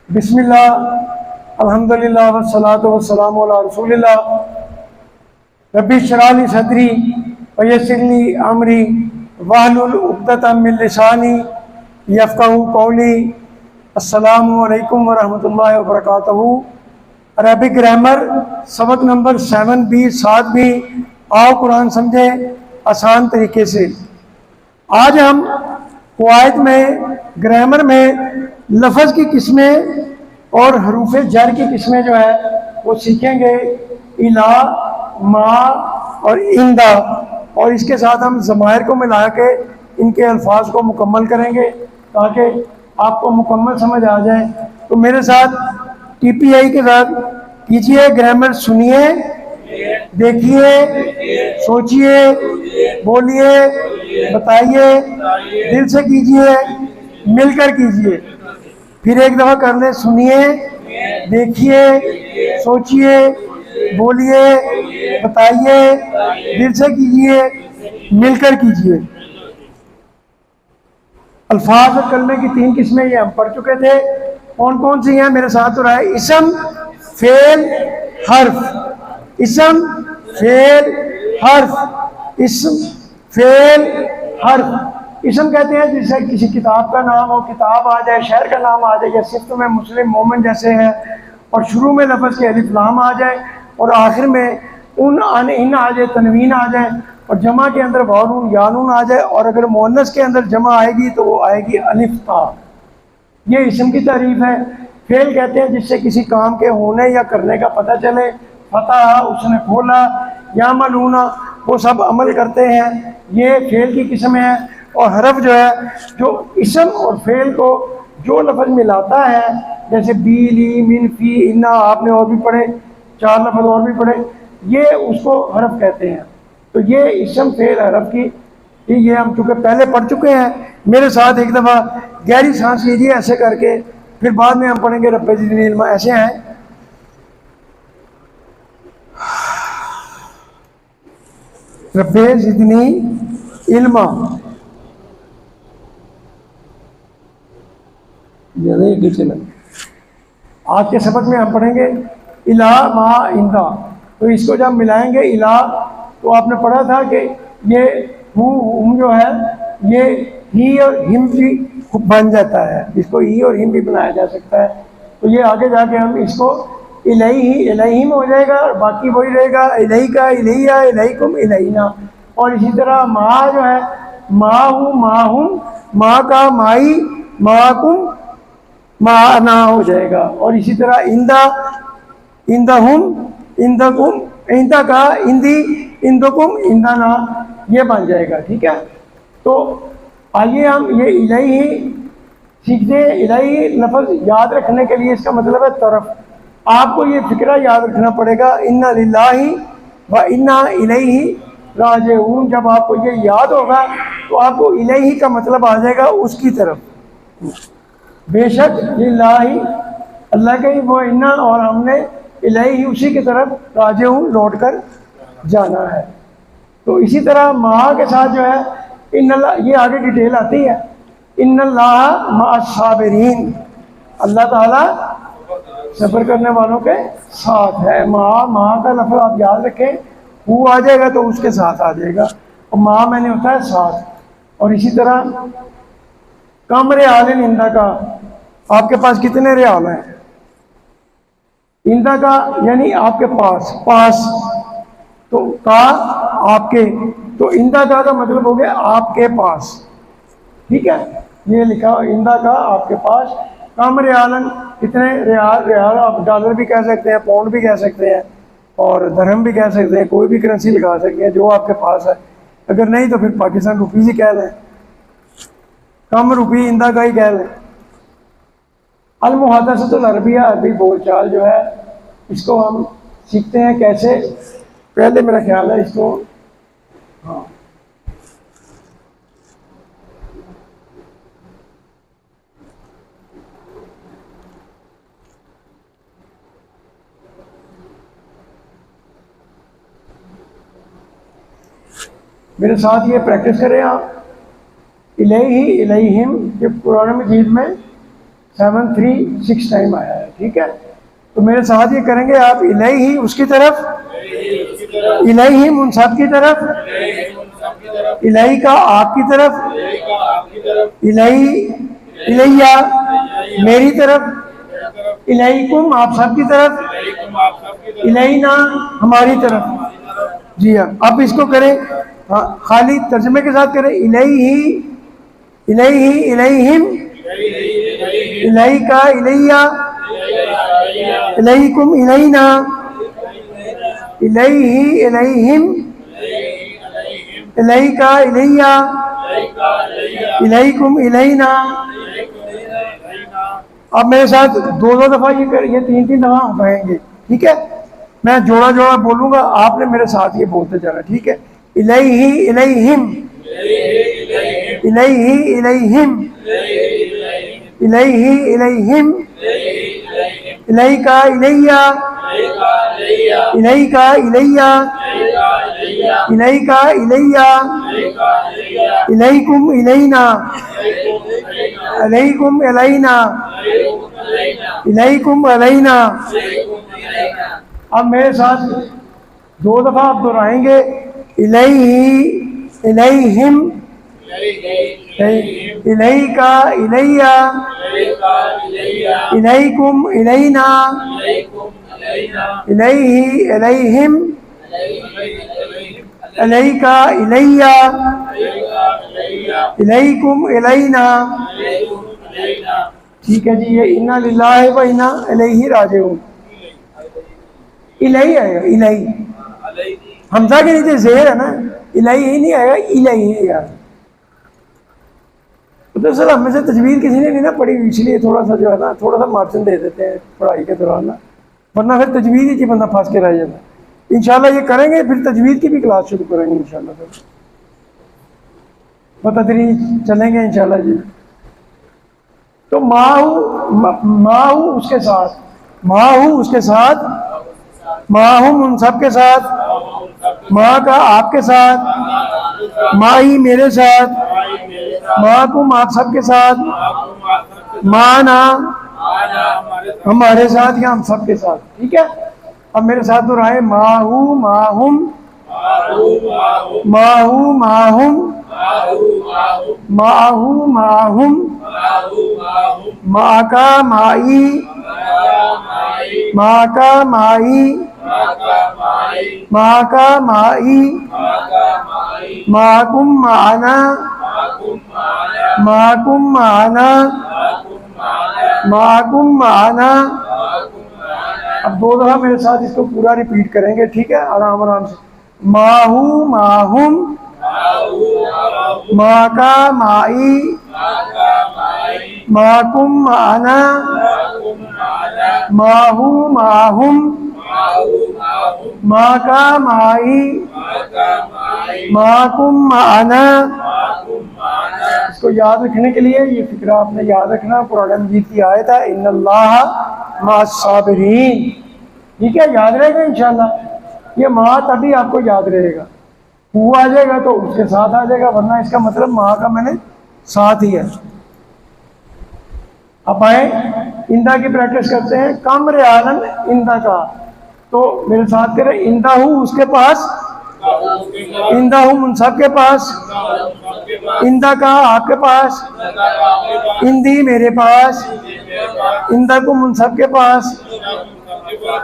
بسم اللہ الحمدللہ والصلاۃ والسلام علی رسول اللہ ربی اشرح لی صدری ویسر لی امری واحلل عقدۃ من لسانی یفقہوا قولی۔ السلام علیکم ورحمۃ اللہ وبرکاتہ۔ عربک گرامر سبق نمبر 7B 7B، آؤ قرآن سمجھے آسان طریقے سے۔ آج ہم قواعد میں گرامر میں لفظ کی قسمیں اور حروف جر کی قسمیں جو ہے وہ سیکھیں گے، الا، ما اور اندا، اور اس کے ساتھ ہم ضمائر کو ملا کے ان کے الفاظ کو مکمل کریں گے تاکہ آپ کو مکمل سمجھ آ جائے۔ تو میرے ساتھ ٹی پی آئی کے ساتھ کیجئے گرامر، سنیے، دیکھیے، سوچئے، بولیے، بتائیے، دل سے کیجئے، مل کر کیجئے۔ پھر ایک دفعہ کر لیں، سنیے، دیکھیے، سوچئے، بولیے، بتائیے، دل سے کیجئے، مل کر کیجئے۔ الفاظ اور کلمے کی 3 قسمیں یہ ہم پڑھ چکے تھے۔ کون کون سی ہیں میرے ساتھ ہو رہا ہے؟ اسم، فعل، حرف۔ اسم، فعل، حرف۔ اسم، فعل، حرف۔ اسم کہتے ہیں جسے کسی کتاب کا نام ہو، کتاب آ جائے، شہر کا نام آ جائے، یا صفت میں مسلم، مومن جیسے ہیں، اور شروع میں لفظ کے الف لام آ جائے اور آخر میں ان آ جائے، تنوین آ جائے، اور جمع کے اندر واو نون یا نون آ جائے، اور اگر مؤنث کے اندر جمع آئے گی تو وہ آئے گی الف تا۔ یہ اسم کی تعریف ہے۔ فعل کہتے ہیں جس سے کسی کام کے ہونے یا کرنے کا پتہ چلے۔ فتح، اس نے کھولا، یعملون، وہ سب عمل کرتے ہیں، یہ فعل کی قسم ہے۔ اور حرف جو ہے جو اسم اور فعل کو جو لفظ ملاتا ہے، جیسے بی، لی، من، فی، انا، آپ نے اور بھی پڑھے، 4 لفظ اور بھی پڑھے، یہ اس کو حرف کہتے ہیں۔ تو یہ اسم، فعل، حرف کی یہ ہم چونکہ پہلے پڑھ چکے ہیں۔ میرے ساتھ ایک دفعہ گہری سانس لیجیے ایسے کر کے، پھر بعد میں ہم پڑھیں گے رب زدنی علما۔ ایسے ہیں، رب زدنی علما۔ آج کے سبق میں ہم پڑھیں گے الا، ما، اندا۔ تو اس کو جب ملائیں گے الا، تو آپ نے پڑھا تھا کہ یہ ہم جو ہے یہ ہی اور ہم بھی بن جاتا ہے، اس کو ہی اور ہم بھی بنایا جا سکتا ہے۔ تو یہ آگے جا کے ہم اس کو الہی، الہیم ہو جائے گا، اور باقی وہی رہے گا، الہی کا، الہیہ، الہیکم، الہینا۔ اور اسی طرح ما جو ہے، ما ہوں، ما ہوں، ما کا مائی، ماکم، معنا ہو جائے گا۔ اور اسی طرح اندہ، اندہم، اندکم، اندہ کا اندی، اندکم، اندنا، یہ بن جائے گا۔ ٹھیک ہے، تو آئیے ہم یہ الہی سیکھتے ہیں۔ الہی لفظ یاد رکھنے کے لیے اس کا مطلب ہے طرف۔ آپ کو یہ فکرہ یاد رکھنا پڑے گا، انا للہ و انا الیہ راجعون۔ جب آپ کو یہ یاد ہوگا تو آپ کو الہی کا مطلب آ جائے گا اس کی طرف۔ بے شک للہ، اللہ کے ہی، وہ انا، اور ہم نے الہی، اسی کی طرف راجعون، لوٹ کر جانا ہے۔ تو اسی طرح ما کے ساتھ جو ہے ان اللہ، یہ آگے ڈیٹیل آتی ہے، ان اللہ مع الصابرین، اللہ تعالیٰ صبر کرنے والوں کے ساتھ ہے۔ ما کا لفظ آپ یاد رکھیں، وہ آ جائے گا تو اس کے ساتھ آ جائے گا، اور ما میں نے ہوتا ہے ساتھ۔ اور اسی طرح کم ریال اندہ کا، آپ کے پاس کتنے ریال ہیں؟ اندہ کا یعنی آپ کے پاس، پاس، تو کا آپ کے، تو اندہ کا مطلب ہو گیا آپ کے پاس۔ ٹھیک ہے، یہ لکھا اندہ کا آپ کے پاس۔ کم ریالن، کتنے ریال؟ ریال آپ ڈالر بھی کہہ سکتے ہیں، پاؤنڈ بھی کہہ سکتے ہیں، اور درہم بھی کہہ سکتے ہیں، کوئی بھی کرنسی لگا سکتے ہیں جو آپ کے پاس ہے۔ اگر نہیں تو پھر پاکستان روپیز ہی کہہ لیں، کم روپی اندہ کا ہی کہہ لیں۔ المحادثۃ العربیہ، عربی بول چال جو ہے، اس کو ہم سیکھتے ہیں کیسے؟ پہلے میرا خیال ہے اس کو، ہاں، میرے ساتھ یہ پریکٹس کریں آپ۔ الہی، الہیم، یہ قرآن مجید میں 736 ٹائم آیا ہے، ٹھیک ہے؟ تو میرے ساتھ یہ کریں گے آپ، الیہ اس کی طرف، الیہ منصب کی طرف، الیہ کا آپ کی طرف، الیہ الیہ میری طرف، الیکم آپ سب کی طرف، الینا ہماری طرف۔ جی ہاں، اب اس کو کریں، ہاں خالی ترجمے کے ساتھ کریں، الیہ الیہ الیہم، الیکا الیہ، الیکم الینا، الیہ الیہم، الیکا الیہ، الیکم الینا۔ اب میرے ساتھ دو دفعہ یہ تین دفعہ ہم کہیں گے، ٹھیک ہے؟ میں جوڑا جوڑا بولوں گا، آپ نے میرے ساتھ یہ بولتے جانا، ٹھیک ہے؟ الیہ الیہم، الیہ الیہم، الیہ الیہم، الیکا الیہ، الیکا الیہ، الیکا الیہ، الیکم الینا، الیکم الینا، الیکم الینا۔ اب میرے ساتھ دو دفعہ آپ دہرائیں گے، الیہ الیہم، الیکا الیہ، الیکم الینا، الیہ الیہم، الیکا الیہ، الیکم الینا۔ ٹھیک ہے جی، یہ انا للہ و انا الیہ راجعون۔ الہی آئے گا، الہی حمزہ کے نیچے زیر ہے نا، الہی ہی نہیں آئے گا، الہی ہے یار۔ دراصل ہم میں سے تجوید کسی نے نہیں نا پڑھی، اس لیے تھوڑا سا جو ہے نا تھوڑا سا مارجن دے دیتے ہیں پڑھائی کے دوران نا، ورنہ پھر تجوید ہی بندہ پھنس کے رہ جاتا ہے۔ انشاءاللہ یہ کریں گے، پھر تجوید کی بھی کلاس شروع کریں گے انشاءاللہ، پھر بتدریج چلیں گے انشاءاللہ جی۔ تو ماہو اس کے ساتھ، ماہو اس کے ساتھ، ماہم ان سب کے ساتھ، ماں کا آپ کے ساتھ، ماہی میرے ساتھ، ماکم آپ سب کے ساتھ، مانا ہمارے ساتھ یا ہم سب کے ساتھ، ٹھیک ہے؟ اب میرے ساتھ دہرائیں، ماہو ماہم، ماہو ماہم، ماہو ماہم، ماں کا مائی، ماں کا مائی، ماں کا مائی، ماکم معنا، ماکم معنا، ماکم معنا۔ اب دو دفعہ میرے ساتھ اس کو پورا ریپیٹ کریں گے، ٹھیک ہے؟ آرام آرام سے، ماہو ماہم، ماں کا مائی، ماکم معنا، ماہو ماہم، ماں کا مائی، ماکم معنا۔ اس کو یاد رکھنے کے لیے یہ فکرہ آپ نے یاد رکھنا، قرآن مجید کی آیت ہے، ان اللہ مع الصابرین، ٹھیک ہے؟ یاد رہے گا انشاءاللہ، یہ ماں تبھی آپ کو یاد رہے گا، وہ آ جائے گا تو اس کے ساتھ آ جائے گا، ورنہ اس کا مطلب ماں کا میں نے ساتھ ہی ہے۔ اب آئیں اندہ کی پریکٹس کرتے ہیں، کم ریالن اندہ کا، تو میرے ساتھ کریں، اندہ ہوں اس کے پاس، اندہ ہوں منصب کے پاس، اندہ کا آپ کے پاس، اندی میرے پاس، اندہ کو منصب کے پاس،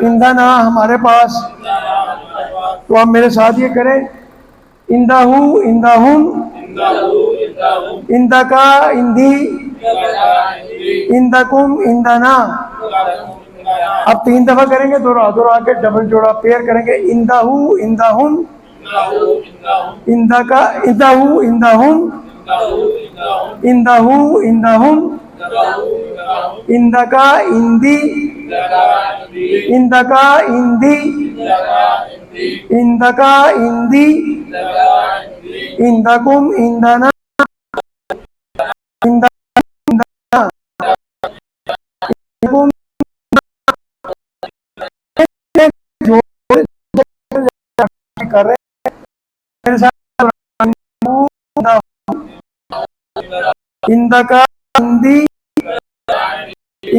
اندہ نا ہمارے پاس۔ تو آپ میرے ساتھ یہ کریں، اندہ ہوں اندہ ہم، اندہ کا اندی، اندکم اندنا۔ اب تین دفعہ کریں گے، دورا دورا کے ڈبل جوڑا پیر کریں گے، اندہ ہوں اندہ ہم، اندہ کا اندہ ہوں اندہ ہم، اندہ ہوں اندہ ہم، اندہ کا اندی، اندہ کا اندی، اندہ کا اندی، اندکم اندنا، اندہ کر رہے اندہ کا اندی،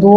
2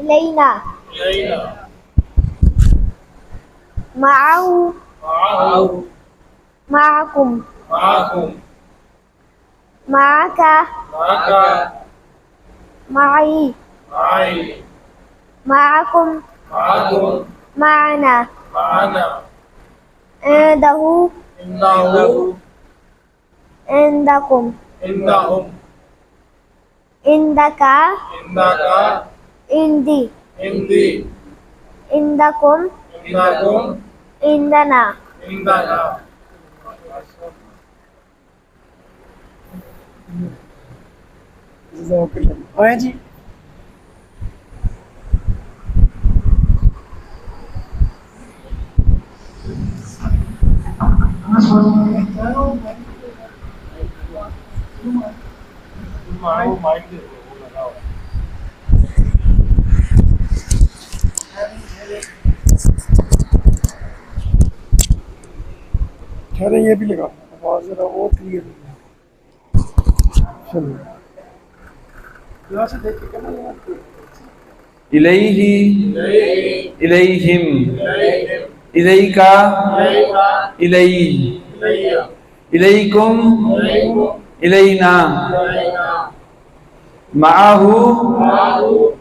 إلينا معه معكم معك معي معكم معنا عنده عندكم عندك عندي عندكم عندنا آئیں جی. خیر یہ بھی لگا آواز ذرا اور کلیئر چلو یہاں سے دیکھ کے کرنا إليه إليهم إليك إلي إليكم إلينا معه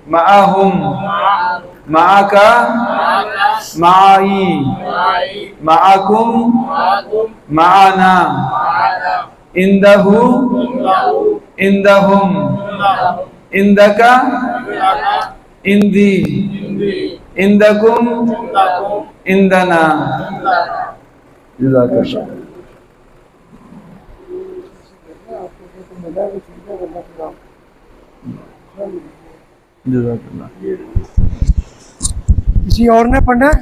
معهم معك معي معكم معنا عنده عندهم عندك عندي عندكم عندنا جزاك الله جزاک اللہ. کسی اور نے پڑھنا ہے؟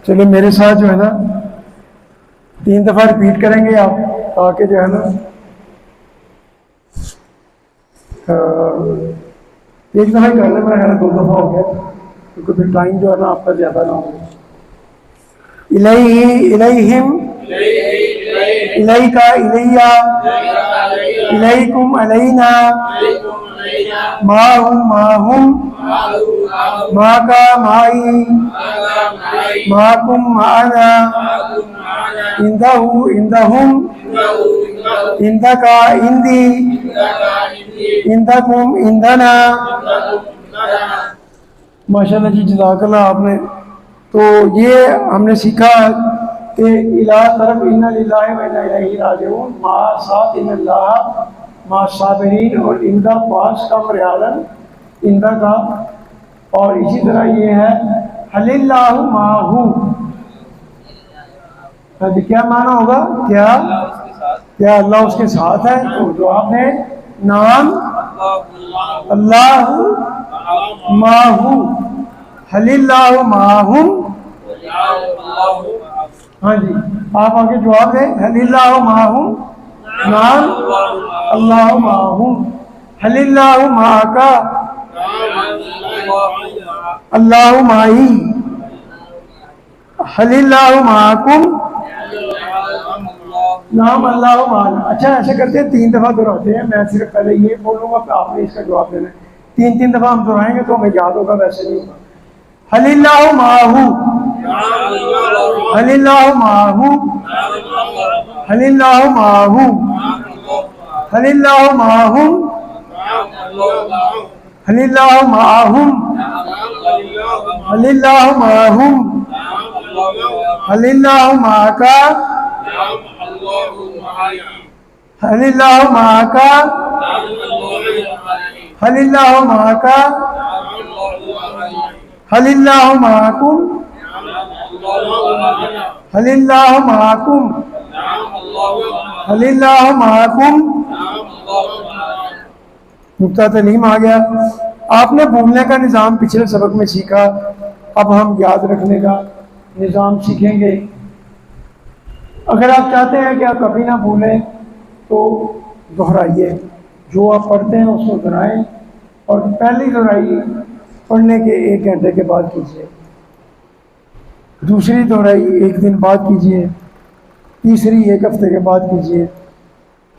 چلو میرے ساتھ جو ہے نا 3 دفعہ ریپیٹ کریں گے آپ تاکہ جو ہے نا ایک دفعہ ہی کر لیں. میرا خیال ہے 2 دفعہ ہو گیا کیونکہ پھر ٹائم جو ہے نا آپ کا زیادہ نہ ہو. الیہم الیکا الیا الیکم علینا معہم معہم معکا معی معکم معنا عندہ عندہم عندکا عندی عندکم عندنا. ماشاءاللہ جی جزاک اللہ. آپ نے تو یہ ہم نے سیکھا کہ الہ طرف ان للہ و انا الیہ راجعون ما ساتھ ان اللہ ما صابرین اور اندہ پاس کا ریالن اندہ کا. اور اسی طرح یہ ہے حل اللہ ماہو. کیا معنی ہوگا؟ کیا اللہ اس کے ساتھ ہے؟ تو جواب ہے نعم اللہ ماہو حل اللہ ماہم. ہاں جی آپ آگے جواب دیں. حل اللہ ماہم نعم اللہ ماہم حل اللہ معاکا اللہ معی حل اللہ معاکم نعم اللہ معنا. اچھا ایسا کرتے ہیں 3 دفعہ دہراتے ہیں. میں صرف پہلے یہ بولوں گا کہ آپ نے اس کا جواب دینا ہے. 3 دفعہ ہم دہرائیں گے تو ہمیں یاد ہوگا, ویسے نہیں ہوگا. حل اللہ معاہو حل اللہ معاہو حل اللہ معاہو حل اللہ معاہم حل اللہ معاہم حل اللہ معاہم حل اللہ معاکا حل اللہ معاکا حل اللہ معاکا حل اللہ معاکم حل اللہ معاکم حل اللہ معاکم. نقطہ تعلیم آ گیا. آپ نے بولنے کا نظام پچھلے سبق میں سیکھا, اب ہم یاد رکھنے کا نظام سیکھیں گے. اگر آپ چاہتے ہیں کہ آپ کبھی نہ بھولیں تو دہرائیے. جو آپ پڑھتے ہیں اس کو دہرائیں, اور پہلی دہرائی پڑھنے کے 1 گھنٹے کے بعد کیجیے, دوسری دہرائی 1 دن بعد کیجیے, تیسری 1 ہفتے کے بعد کیجیے،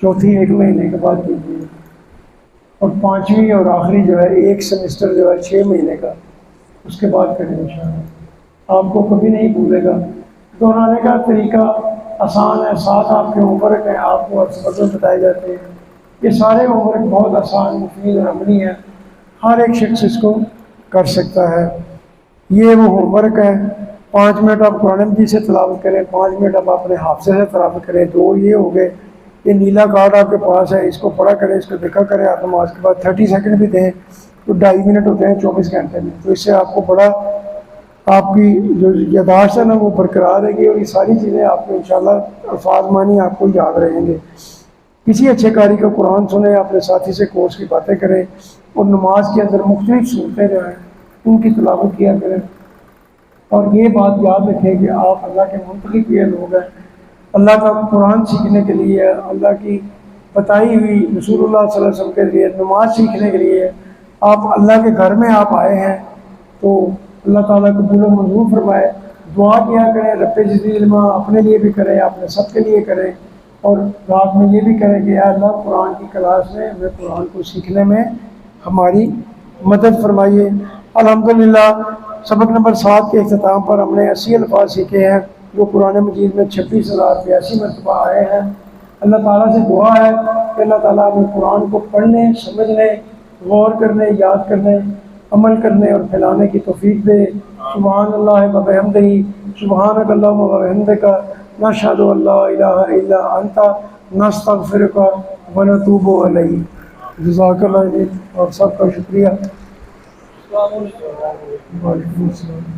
چوتھی 1 مہینے کے بعد کیجیے، اور پانچویں اور آخری جو ہے 1 سیمسٹر جو ہے 6 مہینے کا، اس کے بعد کریں انشاءاللہ۔ آپ کو کبھی نہیں بھولے گا۔ دہرانے کا طریقہ آسان ہے، ساتھ آپ کے ہوم ورک ہیں، آپ کو سبق بتائے جاتے ہیں۔ یہ سارے ہوم ورک بہت آسان، مفید اور عملی ہیں، ہر ایک شخص اس کو کر سکتا ہے۔ یہ وہ ہوم ورک ہے۔ 5 منٹ آپ قرآن مجید سے تلاوت کریں، 5 منٹ آپ اپنے حافظے سے تلاوت کریں، 2 یہ ہو گئے۔ یہ نیلا کارڈ آپ کے پاس ہے، اس کو پڑھا کریں، اس کو دیکھا کریں۔ آپ نماز کے بعد 30 سیکنڈ بھی دیں تو 2.5 منٹ ہوتے ہیں 24 گھنٹے میں، تو اس سے آپ کو بڑا آپ کی جو یادداشت ہے نا وہ برقرار رہے گی، اور یہ ساری چیزیں آپ کو انشاءاللہ الفاظ معنی آپ کو یاد رہیں گے۔ کسی اچھے قاری کا قرآن سنیں، اپنے ساتھی سے کورس کی باتیں کریں، اور نماز کے اندر مختلف صورتیں جو ہیں ان کی تلاوت کیا کریں۔ اور یہ بات یاد رکھیں کہ آپ اللہ کے منتخب یہ لوگ ہیں۔ اللہ کا قرآن سیکھنے کے لیے، اللہ کی بتائی ہوئی رسول اللہ صلی اللہ علیہ وسلم کے لیے، نماز سیکھنے کے لیے آپ اللہ کے گھر میں آپ آئے ہیں، تو اللہ تعالیٰ قبول و منظور فرمائے۔ دعا کیا کریں، رب زدنی علما، اپنے لیے بھی کریں، اپنے سب کے لیے کریں، اور رات میں یہ بھی کریں کہ یا اللہ قرآن کی کلاس میں ہمیں قرآن کو سیکھنے میں ہماری مدد فرمائیے۔ الحمدللہ سبق نمبر 7 کے اختتام پر ہم نے 80 الفاظ سیکھے ہیں، جو قرآن مجید میں 26,082 مرتبہ آئے ہیں۔ اللہ تعالیٰ سے دعا ہے کہ اللہ تعالیٰ ہمیں قرآن کو پڑھنے، سمجھنے، غور کرنے، یاد کرنے، عمل کرنے اور پھیلانے کی توفیق دے۔ سبحان اللہ و بحمدہ، سبحانک اللہم و بحمدک، نشہد ان لا الہ الا انت، نستغفرک و نتوب الیک۔ جزاک اللہ جی، اور سب کا شکریہ۔ السلام علیکم۔ وعلیکم السلام۔